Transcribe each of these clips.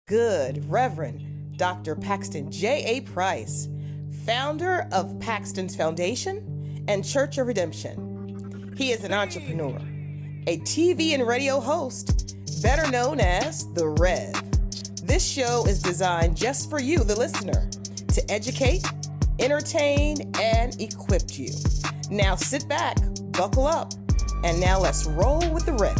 Good Reverend Dr. Paxton JAPrice, founder of Paxton's Foundation and Church of Redemption. He is an entrepreneur, a TV and radio host, better known as The Rev. This show is designed just for you, the listener, to educate, entertain, and equip you. Now sit back, buckle up, and now let's roll with The Rev.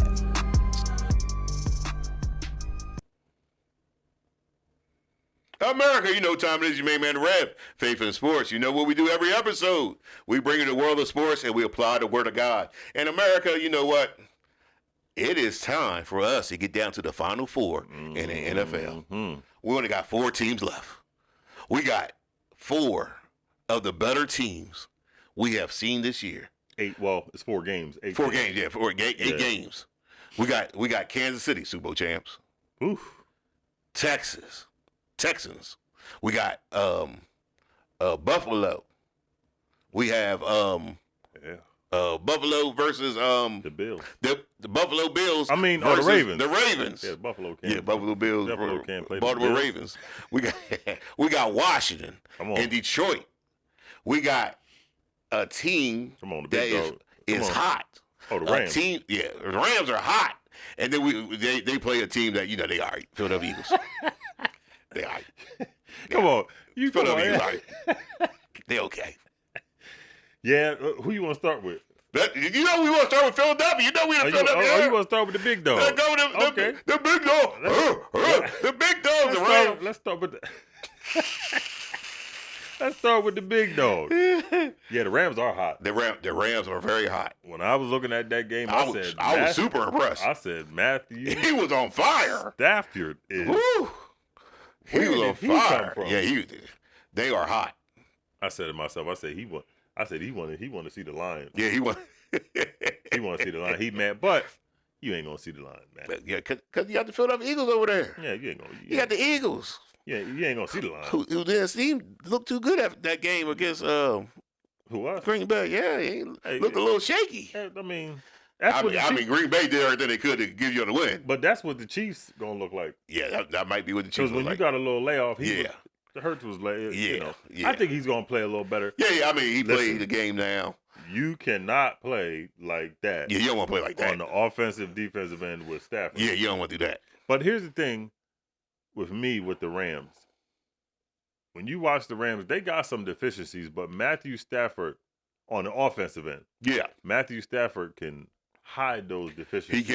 America, you know what time it is. Your main man, Rev, Faith in Sports. You know what we do every episode. We bring you the world of sports and we apply the word of God. And America, you know what? It is time for us to get down to the Final Four in the NFL. We only got 4 teams left. We got 4 of the better teams we have seen this year. 8. Well, it's 4 games. 8 games, yeah. 8 games. We got Kansas City, Super Bowl champs. Oof. Texans. We got Buffalo. We have Buffalo versus the Bills. The Buffalo Bills. I mean, versus the Ravens. The Ravens. Yeah, Buffalo can't. Yeah, Buffalo Bills. Buffalo can't play Baltimore Ravens. We got Washington and Detroit. We got a team that is hot. Oh, the Rams. The Rams are hot. And then they play a team that they are Philadelphia Eagles. They all right. Come on. You Philadelphia Eagles all right. They okay. Yeah, who you want to start with? We want to start with Philadelphia. You know we in Philadelphia. You want to start with the big dog? Okay. The big dog. The big dog. The Rams. Let's start with Let's start with the big dog. Yeah, the Rams are hot. The Rams are very hot. When I was looking at that game, I was super impressed. I said, Matthew. He was on fire. Stafford is. Woo. He was on fire. Yeah, they are hot. I said to myself, he wanted to see the Lions. Yeah, he want to see the Lions. He mad, but you ain't gonna see the Lions, man. Yeah, cause you got the Philadelphia Eagles over there. Yeah, you ain't gonna. You got the Eagles. Yeah, you ain't gonna see the Lions. Who didn't seem look too good after that game against who was Green Bay? Yeah, he looked a little shaky. I mean, Green Bay did everything they could to give you the win. But that's what the Chiefs gonna look like. Yeah, that might be what the Chiefs look like. Because when you got a little layoff, Hurts was late. Yeah. I think he's gonna play a little better. Yeah. I mean, he played the game now. You cannot play like that. Yeah, you don't want to play like that on the offensive, defensive end with Stafford. Yeah, you don't want to do that. But here's the thing, with the Rams. When you watch the Rams, they got some deficiencies, but Matthew Stafford on the offensive end. Yeah, Matthew Stafford can hide those deficiencies.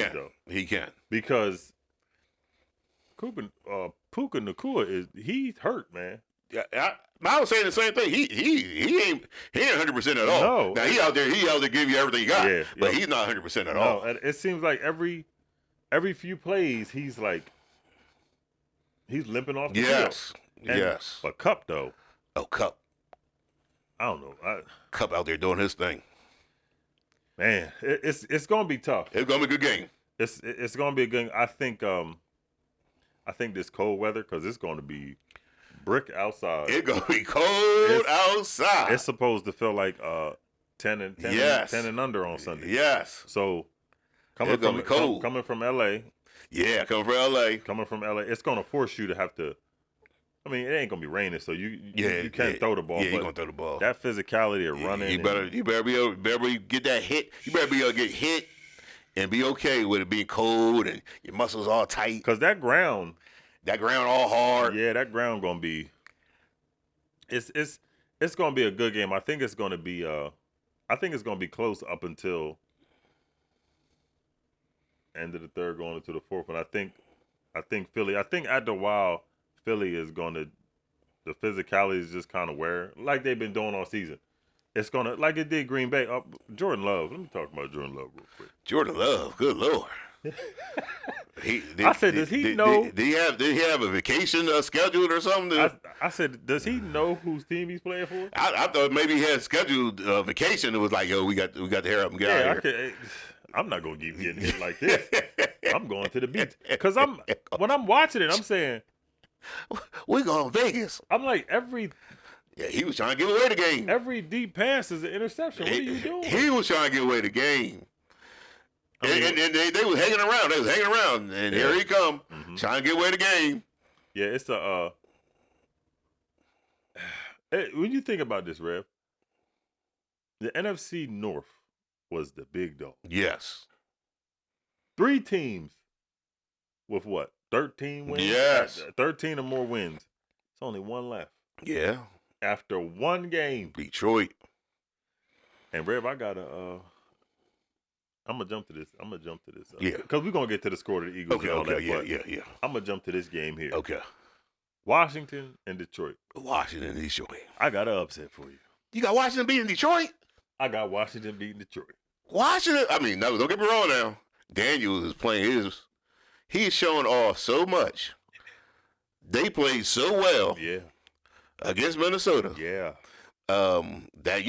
He can. Because Puka Nacua he's hurt, man. Yeah, I was saying the same thing. He ain't 100% at all. No. Now he out there giving you everything you got. Yeah, but he's not 100% at all. And it seems like every few plays he's limping off the field. Yes. But Kupp though. Oh, Kupp. I don't know. Kupp out there doing his thing. Man, it's gonna be tough. It's gonna be a good game. It's gonna be a good. I think this cold weather, because it's gonna be brick outside. It's gonna be cold outside. It's supposed to feel like 10 and under on Sunday. Yes. So coming from LA. Yeah, coming from LA. It's gonna force you to have to. I mean, it ain't gonna be raining, so you can't throw the ball. Yeah, you're gonna throw the ball. That physicality of running. You better be able to get that hit. You better be able to get hit and be okay with it being cold and your muscles all tight. Because that ground all hard. Yeah, that ground gonna be. It's gonna be a good game. I think it's gonna be close up until end of the third, going into the fourth. And I think Philly. I think after a while, Philly is gonna. The physicality is just kind of wear like they've been doing all season. It's gonna like it did Green Bay. Jordan Love. Let me talk about Jordan Love real quick. Jordan Love, good Lord. Does he know? Did he have a vacation scheduled or something? I said, does he know whose team he's playing for? I thought maybe he had scheduled a vacation. It was like, yo, we got to hair up and get out of here. I'm not gonna keep getting hit like this. I'm going to the beach because when I'm watching it, I'm saying, we going to Vegas. I'm like yeah, he was trying to give away the game. Every deep pass is an interception. What are you doing? He was trying to give away the game. And they was hanging around. And here he come, trying to get away the game. Yeah, it's a. When you think about this, Rev, the NFC North was the big dog. Yes. 3 teams with what? 13 wins? Yes. 13 or more wins. It's only one left. Yeah. After one game. Detroit. And Rev, I gotta I'm gonna jump to this. Yeah. Because we're gonna get to the score of the Eagles and all that. Yeah. I'm gonna jump to this game here. Okay. Washington and Detroit. Washington, Detroit. I got an upset for you. You got Washington beating Detroit? I got Washington beating Detroit. Washington, I mean, no, don't get me wrong now. Daniels is playing he's showing off so much. They played so well against Minnesota. Yeah. That,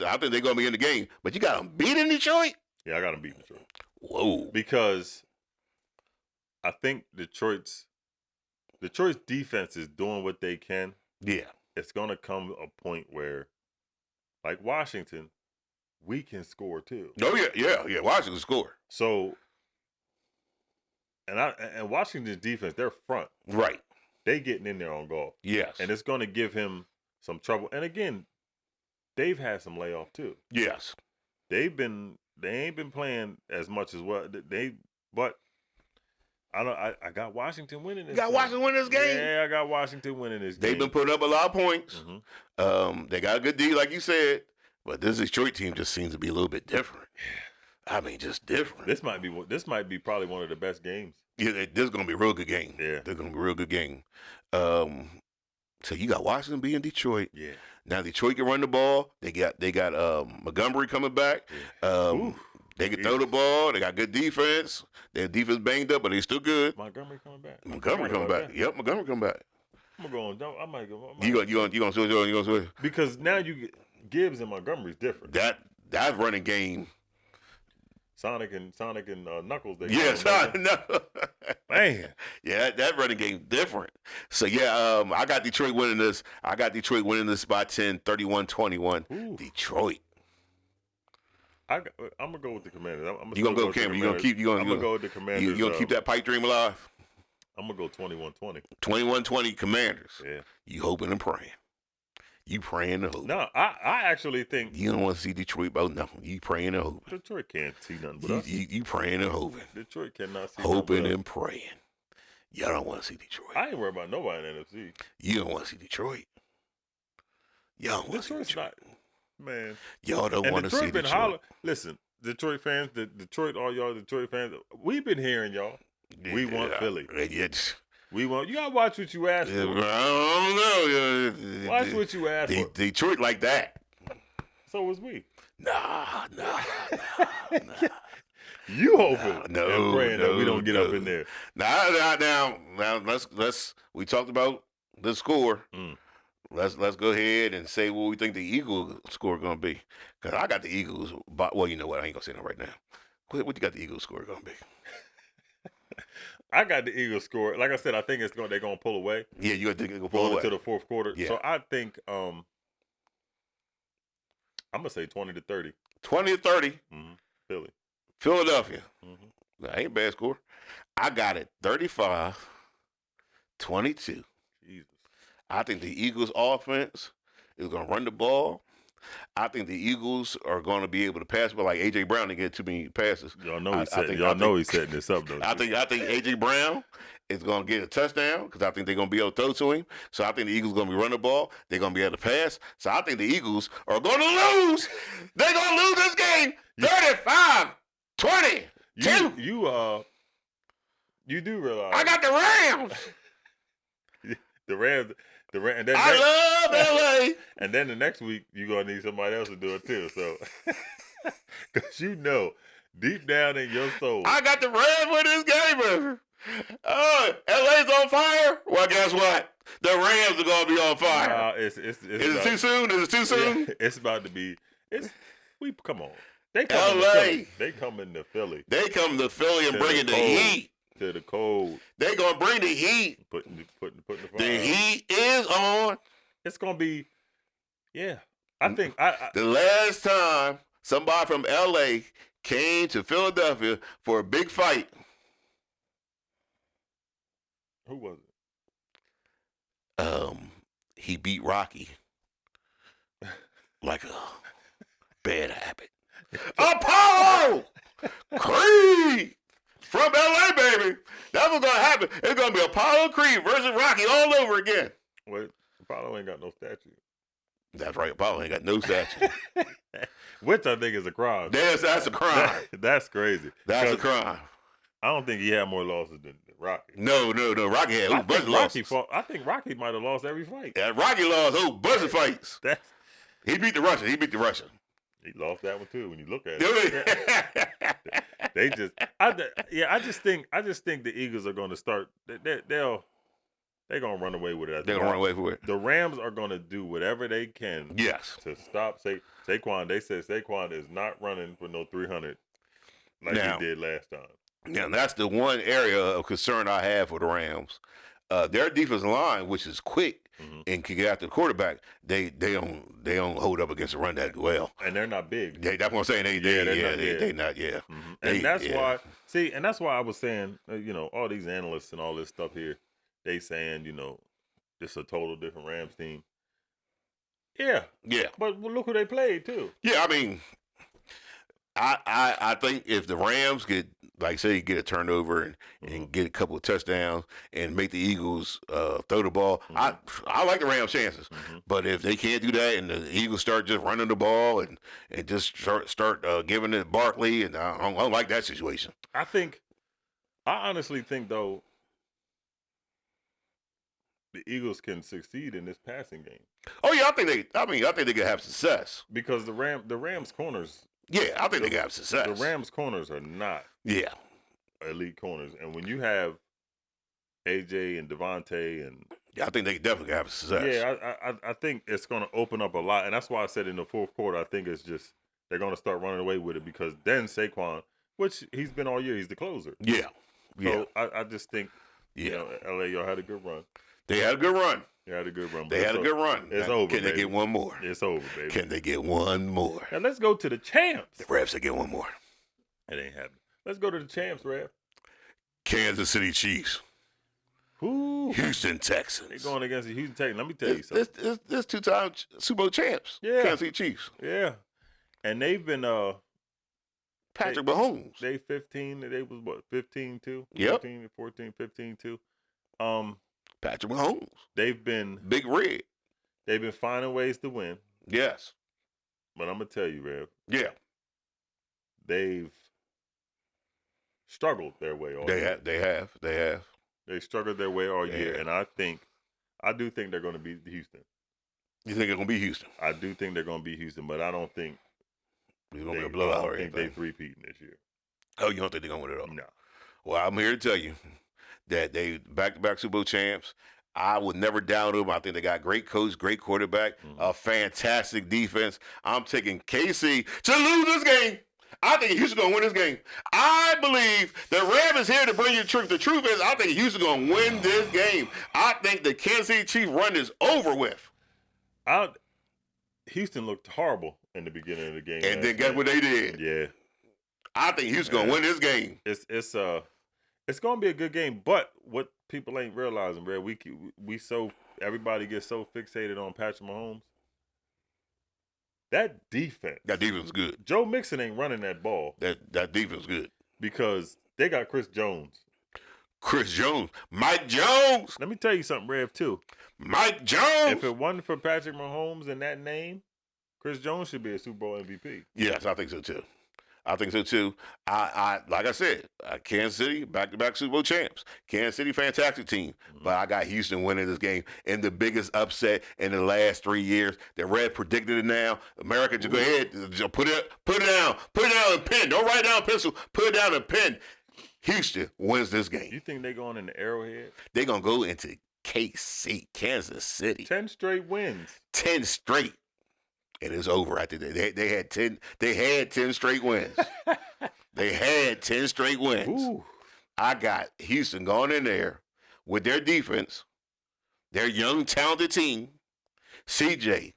I think they're going to be in the game. But you got them beating Detroit? Yeah, I got them beating Detroit. Whoa. Because I think Detroit's defense is doing what they can. Yeah. It's going to come a point where, like Washington, we can score too. Oh, yeah. Washington score. So, and Washington's defense, their front. Right. They getting in there on golf. Yes. And it's going to give him some trouble. And again, they've had some layoff too. Yes. They ain't been playing as much as but I got Washington winning this. Washington winning this game? Yeah, I got Washington winning this game. They've been putting up a lot of points. Mm-hmm. They got a good D, like you said. But this Detroit team just seems to be a little bit different. I mean, just different. This might be probably one of the best games. Yeah, this is going to be a real good game. Yeah. This is going to be a real good game. So you got Washington beating Detroit. Yeah. Now Detroit can run the ball. They got Montgomery coming back. Yeah. They can throw the ball. They got good defense. Their defense banged up, but they still good. Montgomery coming back. Montgomery coming back. Yep, Montgomery coming back. I'm going. I might go. You gonna switch on? You gonna switch? Because now you get Gibbs and Montgomery's different. That running game. Sonic and Knuckles. Yes, no. Man. Yeah, that running game different. So yeah, I got Detroit winning this. I got Detroit winning this by 10, 31-21. Ooh. Detroit. I'm gonna go with the Commanders. You gonna go Cameron? You gonna keep? I'm gonna go with the Commanders. You gonna keep that pipe dream alive? I'm gonna go 21-20. 21-20 Commanders. Yeah. You hoping and praying. You praying and hoping. No, I actually think you don't want to see Detroit about nothing. You praying and hoping. Detroit can't see nothing but us. You praying and hoping. Detroit cannot see hoping nothing and praying. Y'all don't want to see Detroit. I ain't worried about nobody in the NFC. You don't want to see Detroit. Y'all don't want to see Detroit. Man. Y'all don't want to see Detroit. Listen, Detroit fans, all y'all Detroit fans, we've been hearing y'all. We want Philly. We want. You gotta watch what you ask for. I don't know. Watch what you ask for. Detroit like that. So was we. Nah. You hoping and praying that we don't get up in there. Now, let's. We talked about the score. Let's go ahead and say what we think the Eagles score gonna be. Cause I got the Eagles. Well, you know what? I ain't gonna say that right now. What you got the Eagles score gonna be? I got the Eagles score. Like I said, I think they're gonna pull away. Yeah, you think they're gonna pull away into the fourth quarter. Yeah. So I think I'm gonna say 20-30. 20-30. Philly. Philadelphia. That ain't a bad score. I got it 35-22. Jesus. I think the Eagles offense is gonna run the ball. I think the Eagles are going to be able to pass, but like A.J. Brown didn't get too many passes. Y'all know he's setting this up, though. I think A.J. Brown is going to get a touchdown because I think they're going to be able to throw to him. So I think the Eagles are going to be running the ball. They're going to be able to pass. So I think the Eagles are going to lose. They're going to lose this game 35-20. You do realize I got the Rams. the Rams. And then I love L.A. And then the next week, you're going to need somebody else to do it too. So, because deep down in your soul. I got the Rams with this game, baby. L.A.'s on fire? Well, guess what? The Rams are going to be on fire. Is it too soon? Is it too soon? Yeah, it's about to be. Come on. They come L.A. They come into Philly. They come to Philly and bringing the heat. To the cold. They going to bring the heat. Putting the fire. The heat is on. It's going to be, yeah. I think. The last time somebody from L.A. came to Philadelphia for a big fight. Who was it? he beat Rocky like a bad habit. Apollo Creed from LA, baby. That's what's gonna happen. It's gonna be Apollo Creed versus Rocky all over again. Wait, Apollo ain't got no statue. That's right. Apollo ain't got no statue. Which I think is a crime. That's a crime. That's crazy. That's a crime. I don't think he had more losses than Rocky. No. Rocky had a bunch of losses. I think Rocky might have lost every fight. Yeah, Rocky lost a whole bunch of fights. He beat the Russian. He lost that one too. When you look at it, I just think the Eagles are going to start. They're going to run away with it. They're going to run away with it. The Rams are going to do whatever they can. Yes. To stop Saquon. They said Saquon is not running for no 300 like he did last time. Yeah, and that's the one area of concern I have for the Rams. Their defensive line, which is quick and can get after the quarterback, they don't hold up against the run that well. And they're not big. That's what I'm saying. They're not. Yeah. Mm-hmm. And that's why. See, and that's why I was saying, all these analysts and all this stuff here, they saying, this is a total different Rams team. Yeah. Yeah. But look who they played too. Yeah, I mean, I think if the Rams get a turnover and get a couple of touchdowns and make the Eagles throw the ball, I like the Rams' chances. But if they can't do that and the Eagles start just running the ball and just start giving it Barkley, and I don't like that situation. I honestly think though, the Eagles can succeed in this passing game. Oh yeah, I think they can have success because the Rams corners. Yeah, I think they can have success. The Rams corners are not elite corners, and when you have AJ and Devontae and I think they definitely have success. Yeah, I think it's going to open up a lot, and that's why I said in the fourth quarter I think it's just they're going to start running away with it because then Saquon, which he's been all year, he's the closer. Yeah. So I just think LA y'all had a good run. They had a good run. They had a good run. They had a good run. It's over, Can they get one more? It's over, baby. Can they get one more? Now let's go to the champs. The Revs, they get one more. It ain't happening. Let's go to the champs, Rev. Kansas City Chiefs. Ooh. Houston Texans. They're going against the Houston Texans. Let me tell you something. This two-time Super Bowl champs. Yeah. Kansas City Chiefs. Yeah. And they've been Patrick Mahomes. They 15. They was what, 15-2? Yep. 15, 14, 15-2. Patrick Mahomes. They've been Big Red. They've been finding ways to win. Yes. But I'm gonna tell you, Rev. Yeah. They've struggled their way all year. They have. They struggled their way all year, and I do think they're going to beat Houston. You think they're going to be Houston? I do think they're going to beat Houston, but I don't think they're going to blow out or anything. I think they 3-peating this year. Oh, you don't think they're going to win it all? No. Well, I'm here to tell you that they back-to-back Super Bowl champs. I would never doubt them. I think they got great coach, great quarterback, a fantastic defense. I'm taking KC to lose this game. I think Houston's going to win this game. I believe the Rams is here to bring you the truth. The truth is, I think Houston's going to win this game. I think the Kansas City Chiefs run is over with. Houston looked horrible in the beginning of the game. And then guess what they did? Yeah. I think Houston's going to win this game. It's going to be a good game, but what people ain't realizing, bro, everybody gets so fixated on Patrick Mahomes. That defense is good. Joe Mixon ain't running that ball. That defense is good. Because they got Chris Jones. Mike Jones. Let me tell you something, Rev, too. Mike Jones. If it wasn't for Patrick Mahomes and that name, Chris Jones should be a Super Bowl MVP. Yes, I think so, too. I like I said, Kansas City, back-to-back Super Bowl champs. Kansas City, fantastic team. But I got Houston winning this game in the biggest upset in the last 3 years. The Red predicted it now. America, just go ahead, just put it down and pen. Don't write down pencil. Put it down and pen. Houston wins this game. You think they're going into Arrowhead? They're going to go into KC, Kansas City. 10 straight wins. 10 straight. It is over after that. They had 10. They had 10 straight wins. They had 10 straight wins. Ooh. I got Houston going in there with their defense, their young, talented team. CJ,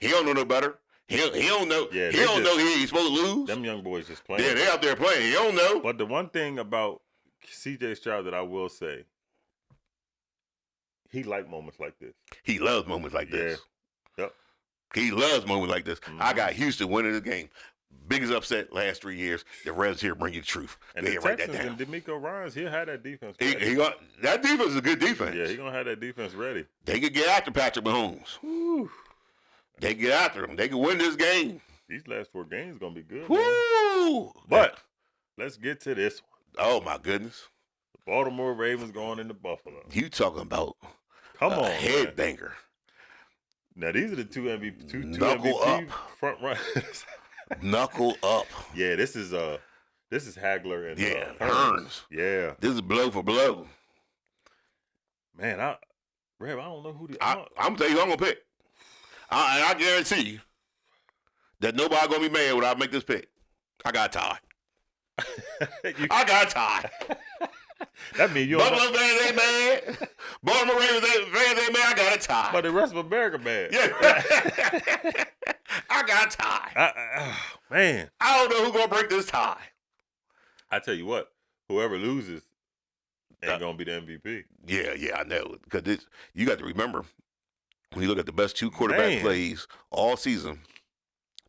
he don't know no better. He don't know. Yeah, he don't know he's supposed to lose. Them young boys just playing. Yeah, they out there playing. He don't know. But the one thing about CJ Stroud that I will say, he like moments like this. He loves moments like this. Yep. He loves moments like this. Mhm. I got Houston winning the game. Biggest upset last 3 years. The Reds here bring you the truth. And Go the ahead, write that Texans down. and D'Amico Ryans, he'll have that defense He ready. got, that defense is a good defense. Yeah, he gonna have that defense ready. They could get after Patrick Mahomes. Whew. They could get after him. They could win this game. These last 4 games gonna be good. Man. Woo! But let's get to this one. Oh my goodness. The Baltimore Ravens going into Buffalo. You talking about Come a on, man. headbanger. Now these are the two MVP, two Knuckle MVP up. front runners. Knuckle up. Yeah, this is Hagler and Yeah, Hearns. Hearns. Yeah, This is blow for blow. man, Rev, I don't know who the. I'm gonna tell you who I'm gonna pick. And I guarantee you that nobody gonna be mad when I make this pick. I got a tie. I got a tie. That means you. Buffalo fans ain't mad. Baltimore Ravens fans ain't mad. I got a tie. But the rest of America, man. Yeah. I got a tie. Man, I don't know who's gonna break this tie. I tell you what, whoever loses ain't gonna be the MVP. Yeah, I know. Because you got to remember, when you look at the best 2 quarterback Man. plays all season,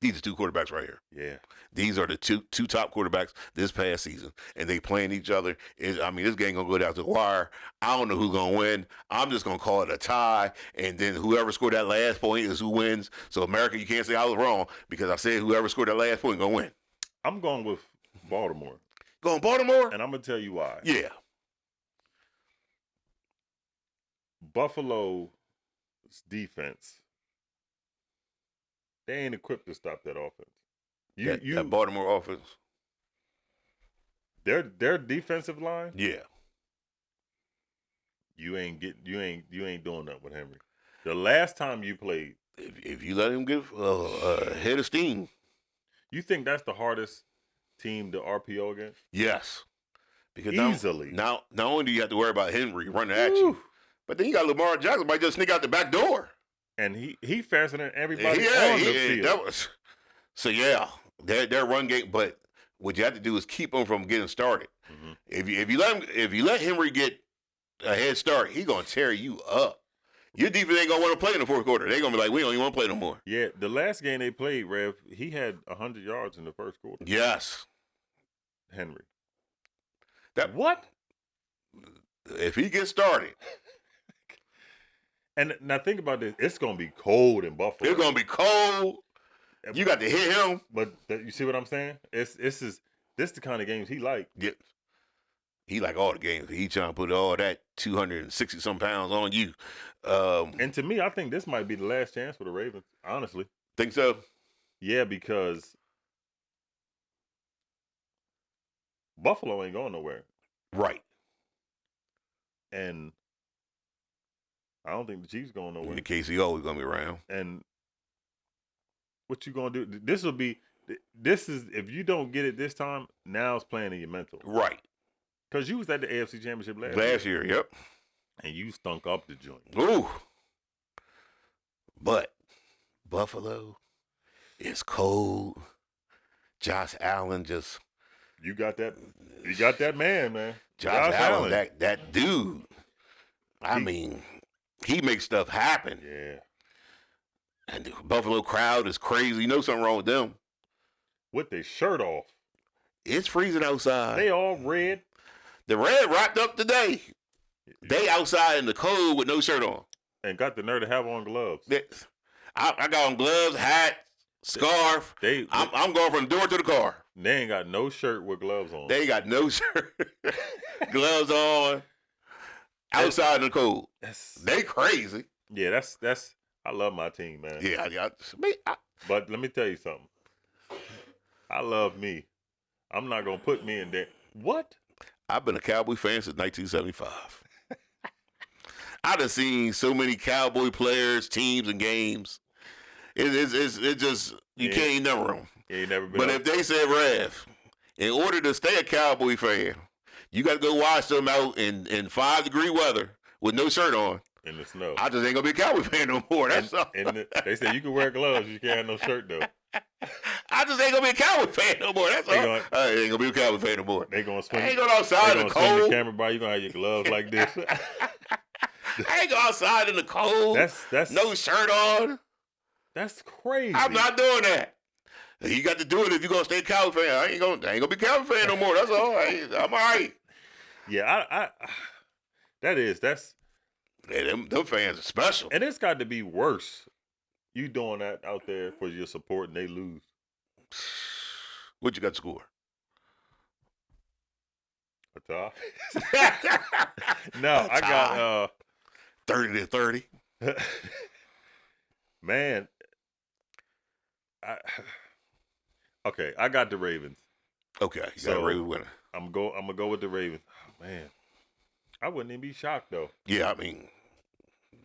these are 2 quarterbacks right here. Yeah, These are the two top quarterbacks this past season, and they playing each other. This game gonna go down to the wire. I don't know who's gonna win. I'm just gonna call it a tie, and then whoever scored that last point is who wins. So America, you can't say I was wrong because I said whoever scored that last point gonna win. I'm going with Baltimore, Going Baltimore? and I'm gonna tell you why. Yeah. Buffalo's defense, they ain't equipped to stop that offense. That Baltimore offense. Their defensive line, Yeah. you ain't doing that with Henry. The last time you played, If you let him get a head of steam, you think that's the hardest team to RPO against? yes. Because Easily. Now, not only do you have to worry about Henry running at you, but then you got Lamar Jackson might just sneak out the back door. And he faster than everybody on the field. So yeah, their run game. But what you have to do is keep them from getting started. Mhm. If you let Henry get a head start, he gonna tear you up. Your defense ain't gonna want to play in the 4th quarter. They gonna be like, we don't even want to play no more. Yeah, the last game they played, Rev, he had 100 yards in the 1st quarter. Yes. Henry. What? If he gets started, And now think about this. It's going to be cold in Buffalo. it's gonna be cold. You got to hit him. But you see what I'm saying? This is the kind of games he like. Yeah. He like all the games. He trying to put all that 260 some pounds on you. And to me, I think this might be the last chance for the Ravens, honestly. Think so? Yeah, because Buffalo ain't going nowhere. Right. And I don't think the Chiefs going nowhere. The KC always gonna be around. And what you gonna do? This is if you don't get it this time, now it's playing in your mental. Right. Because you was at the AFC Championship Last year, yep. and you stunk up the joint. Ooh. But Buffalo is cold. Josh Allen just You got that man. Josh Allen, that dude. I mean, he makes stuff happen. Yeah. And the Buffalo crowd is crazy. You know something wrong with them. With their shirt off. It's freezing outside. They all red. The Red wrapped up today. They outside in the cold with no shirt on. And got the nerve to have on gloves. I got on gloves, hat, scarf. I'm going from the door to the car. They ain't got no shirt with gloves on. They got no shirt, gloves on, outside in the cold. They crazy. Yeah, that's. I love my team, man. Yeah, But let me tell you something. I love me. I'm not gonna put me in there. What? I've been a Cowboy fan since 1975. I done seen so many Cowboy players, teams, and games. It just you can't even number them. You ain't never been. But if they said, Rev, in order to stay a Cowboy fan, you got to go watch them out in 5-degree weather with no shirt on. In the snow. I just ain't gonna be a Cowboy fan no more. That's all. They said you can wear gloves, you can't have no shirt though. I just ain't gonna be a Cowboy fan no more. That's all. I ain't gonna be a Cowboy fan no more. They gonna swing. I ain't going outside in the cold. The camera by you gonna have your gloves like this. I ain't go outside in the cold. That's no shirt on. That's crazy. I'm not doing that. You got to do it if you're gonna stay a Cowboy fan. I ain't gonna be a Cowboy fan no more. That's all. I'm all right. Yeah, that's Yeah, them fans are special. and it's got to be worse. You doing that out there for your support and they lose. What you got to score? A tie? No, I got 30-30. Man. Okay, I got the Ravens. Okay, you got a Ravens winner. I'm gonna go with the Ravens. Oh, man, I wouldn't even be shocked though. Yeah, I mean,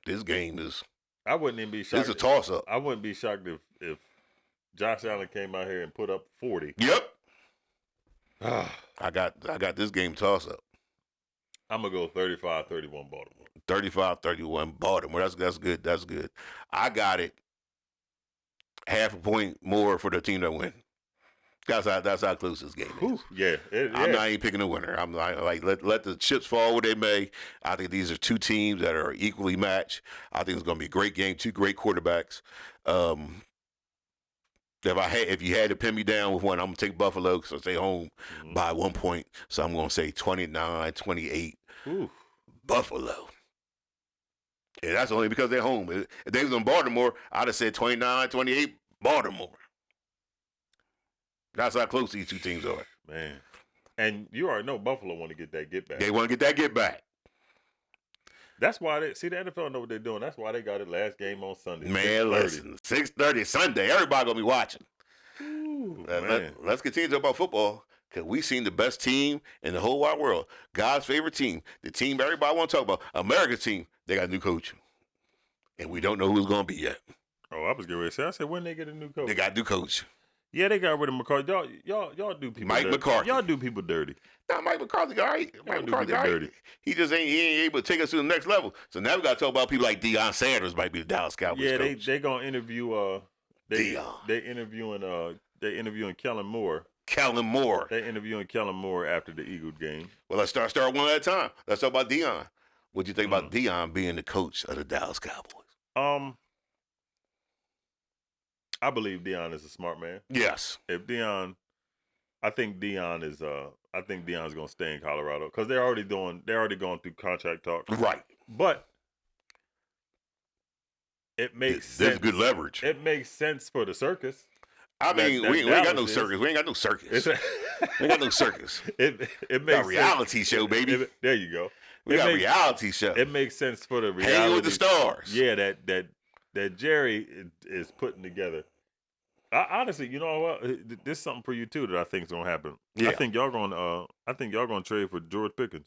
this game is. I wouldn't even be shocked. It's a toss up. I wouldn't be shocked if Josh Allen came out here and put up 40. Yep. I got this game toss up. I'm gonna go 35-31 Baltimore. 35-31 Baltimore. That's good. That's good. I got it. Half a point more for the team that win. That's how close this game is. Yeah, I'm not even picking a winner. I'm like let the chips fall where they may. I think these are two teams that are equally matched. I think it's going to be a great game. Two great quarterbacks. If you had to pin me down with one, I'm gonna take Buffalo because I stay home by 1 point. So I'm gonna say 29-28 Buffalo. And that's only because they're home. If they was in Baltimore, I'd have said 29-28 Baltimore. That's how close these two teams are. Man. And you already know Buffalo want to get that get back. They want to get that get back. That's why the NFL know what they're doing. That's why they got it last game on Sunday. Man, 6:30. listen, 6:30 Sunday. Everybody gonna be watching. Ooh, Let's continue to talk about football because we seen the best team in the whole wide world. God's favorite team, the team everybody want to talk about, America's team. They got a new coach, and we don't know who's gonna be yet. Oh, I was getting ready to say. I said, when they get a new coach? They got a new coach. Yeah, they got rid of McCarthy. Y'all do people Mike dirty. McCarthy. Y'all do people dirty. Now, Mike McCarthy, all right. Mike McCarthy, all right. dirty. He just ain't able to take us to the next level. So now we got to talk about people like Deion Sanders might be the Dallas Cowboys Yeah, coach. they gonna interview. Deion. They interviewing Kellen Moore. Kellen Moore. They interviewing Kellen Moore after the Eagles game. Well, let's start one at a time. Let's talk about Deion. What do you think about Deion being the coach of the Dallas Cowboys? I believe Deion is a smart man. Yes. I think Deion's gonna stay in Colorado because they're already going through contract talks. Right. But it makes sense. There's good leverage. It makes sense for the circus. I mean, we ain't got no circus. We ain't got no circus. We ain't got no circus. It makes makes a reality show, baby. There you go. We got a reality show. It makes sense for the reality. Hanging with the stars. Yeah, that Jerry is putting together. Honestly, you know what? This is something for you too that I think is gonna happen. Yeah. I think y'all gonna trade for George Pickens.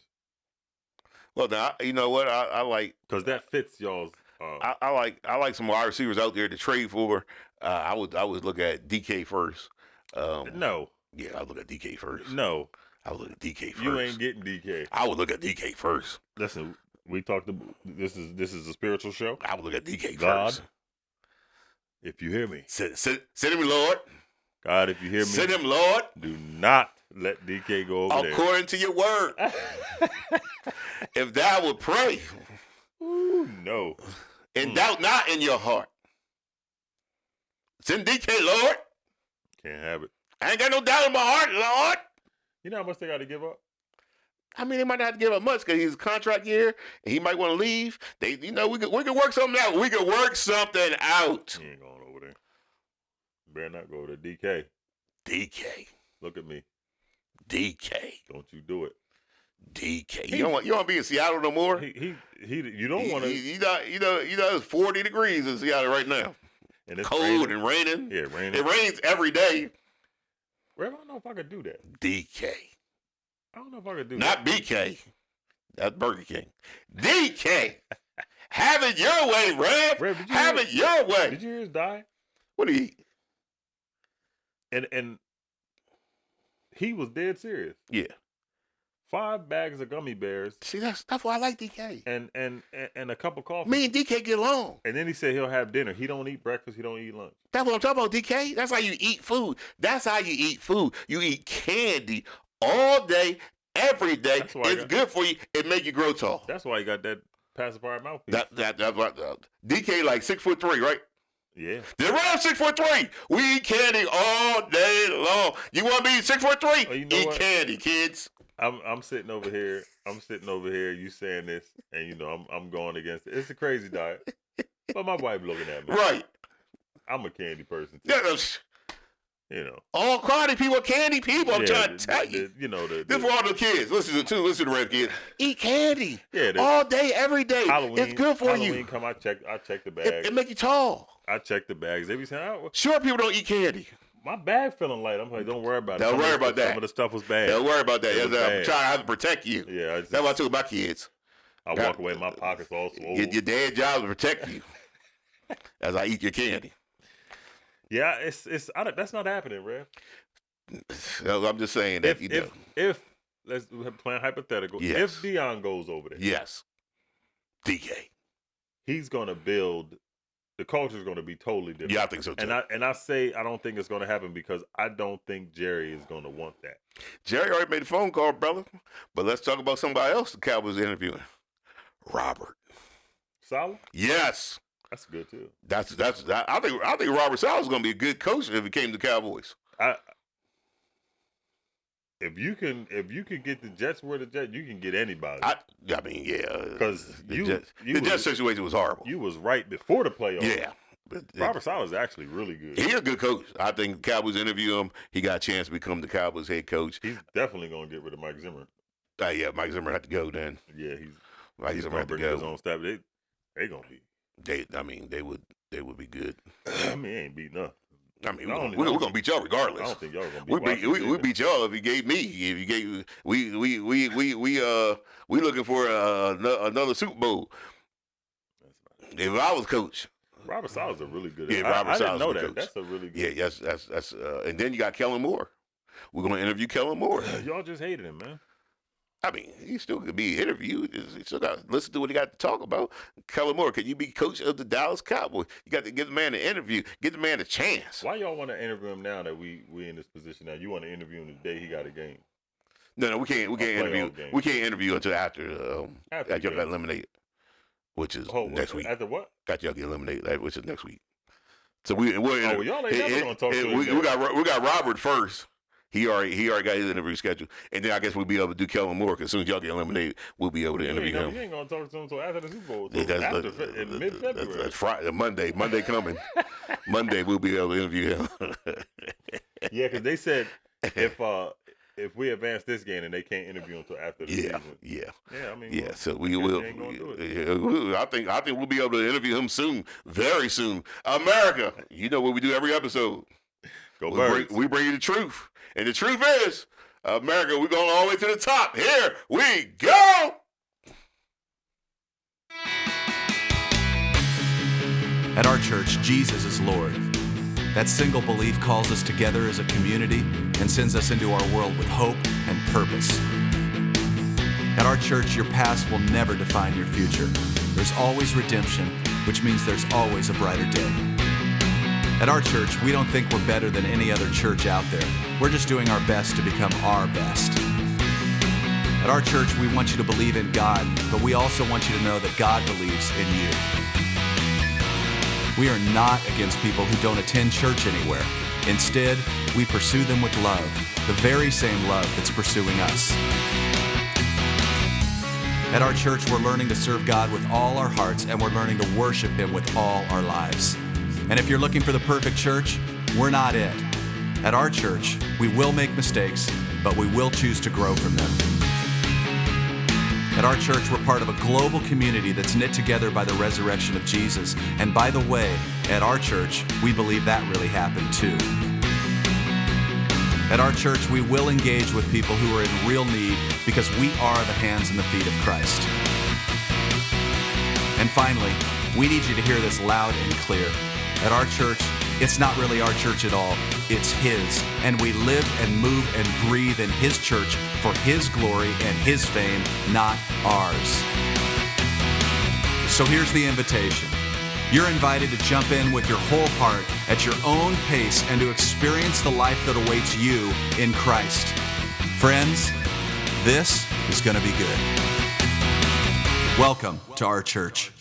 Well, now you know what I like because that fits y'all's. I like some wide receivers out there to trade for. I would look at DK first. No. Yeah, I would look at DK first. No. I would look at DK first. You ain't getting DK. I would look at DK first. Listen, we talked. This is a spiritual show. I would look at DK God, first. If you hear me, send him, Lord. God, if you hear me, send him, Lord. Do not let DK go over there. According to your word. If thou would pray, ooh, no, and doubt not in your heart. Send DK, Lord. Can't have it. I ain't got no doubt in my heart, Lord. You know how much they got to give up? I mean, they might not have to give up much because he's a contract year and he might want to leave. We could work something out. We could work something out. He ain't going over there. Better not go to DK. DK. Look at me. DK. Don't you do it. DK. You don't want to be in Seattle no more. You don't want to. It's 40 degrees in Seattle right now. And it's cold and raining. Yeah, raining. It rains every day. Rev, I don't know if I could do that. DK. I don't know if I could do Not that. BK. That's Burger King. DK. Have it your way, Rev. Have it your way. Did you hear his die? What did he eat? And he was dead serious. Yeah. 5 bags of gummy bears. See, that's why I like DK. And a cup of coffee. Me and DK get along. And then he said he'll have dinner. He don't eat breakfast. He don't eat lunch. That's what I'm talking about, DK. That's how you eat food. That's how you eat food. You eat candy all day, every day. It's good for you. It make you grow tall. That's why he got that pacifier mouthpiece. That's what DK like 6'3", right? Yeah. The Rams 6'3". We eat candy all day long. You want to be 6'3"? Oh, you know eat what? candy, kids. I'm sitting over here. You saying this, and I'm going against it. It's a crazy diet, but my wife looking at me. Right. I'm a candy person too. Yeah, all quality people are candy people. I'm trying to tell you. This for all the kids. Listen to the Red kids. Eat candy. Yeah, all day, every day. Halloween, it's good for Halloween you. Come, I check the bags. It make you tall. I check the bags. They be saying, short people don't eat candy. My bag feeling light. I'm like, don't worry about it. Don't worry about that. Some of the stuff was bad. Don't worry about that. I'm trying to protect you. Yeah, that's what I told my kids. I walk away, my pockets all swole. Your dad's job to protect you as I eat your candy. Yeah, it's that's not happening, Rev. I'm just saying that if let's plan hypothetical. Yes. If Deion goes over there, yes, DK, he's gonna build. The culture is going to be totally different. Yeah, I think so too. And I say I don't think it's going to happen because I don't think Jerry is going to want that. Jerry already made a phone call, brother. But let's talk about somebody else the Cowboys interviewing. Robert Saleh? Yes. That's good too. I think Robert Saleh is going to be a good coach if he came to the Cowboys. If you can get the Jets where the Jets, you can get anybody. I mean, yeah. Because the Jets situation was horrible. You was right before the playoffs. Yeah. Robert Saleh is actually really good. He's a good coach. I think the Cowboys interview him. He got a chance to become the Cowboys head coach. He's definitely going to get rid of Mike Zimmer. Yeah, Mike Zimmer had to go then. Yeah, Mike Zimmer had to go. His own staff. They going to be. They would be good. I mean, they ain't beating us. I mean, we're gonna beat y'all regardless. I don't think y'all are gonna beat. We beat y'all if you gave me. If you gave we looking for another Super Bowl. If I was coach, Robert Saleh's a really good. Yeah, Robert Saleh's I didn't know that. Coach. That's a really good. Yeah, yes, that's and then you got Kellen Moore. We're gonna interview Kellen Moore. Y'all just hated him, man. I mean, he still could be interviewed. You still got to listen to what he got to talk about. Kellen Moore, can you be coach of the Dallas Cowboys? You got to give the man an interview, give the man a chance. Why y'all want to interview him now that we in this position now? You want to interview him the day he got a game? No, we can't interview. We can't interview until after y'all got eliminated, which is next week. After what? Got y'all get eliminated, which is next week. So y'all ain't never gonna talk to him. We got Robert first. He already got his interview scheduled, and then I guess we'll be able to do Kellen Moore. Because as soon as y'all get eliminated, we'll be able to interview him. You ain't gonna talk to him until after the Super Bowl. In mid-February. That's Friday, Monday coming. Monday we'll be able to interview him. Yeah, because they said if we advance this game and they can't interview until after the season. Yeah. I mean. Yeah, so we will. I think we'll be able to interview him soon, very soon. America, you know what we do every episode. We bring you the truth. And the truth is, America, we're going all the way to the top. Here we go. At our church, Jesus is Lord. That single belief calls us together as a community and sends us into our world with hope and purpose. At our church, your past will never define your future. There's always redemption, which means there's always a brighter day. At our church, we don't think we're better than any other church out there. We're just doing our best to become our best. At our church, we want you to believe in God, but we also want you to know that God believes in you. We are not against people who don't attend church anywhere. Instead, we pursue them with love, the very same love that's pursuing us. At our church, we're learning to serve God with all our hearts, and we're learning to worship Him with all our lives. And if you're looking for the perfect church, we're not it. At our church, we will make mistakes, but we will choose to grow from them. At our church, we're part of a global community that's knit together by the resurrection of Jesus. And by the way, at our church, we believe that really happened too. At our church, we will engage with people who are in real need because we are the hands and the feet of Christ. And finally, we need you to hear this loud and clear. At our church, it's not really our church at all. It's His. And we live and move and breathe in His church for His glory and His fame, not ours. So here's the invitation. You're invited to jump in with your whole heart at your own pace and to experience the life that awaits you in Christ. Friends, this is going to be good. Welcome to our church.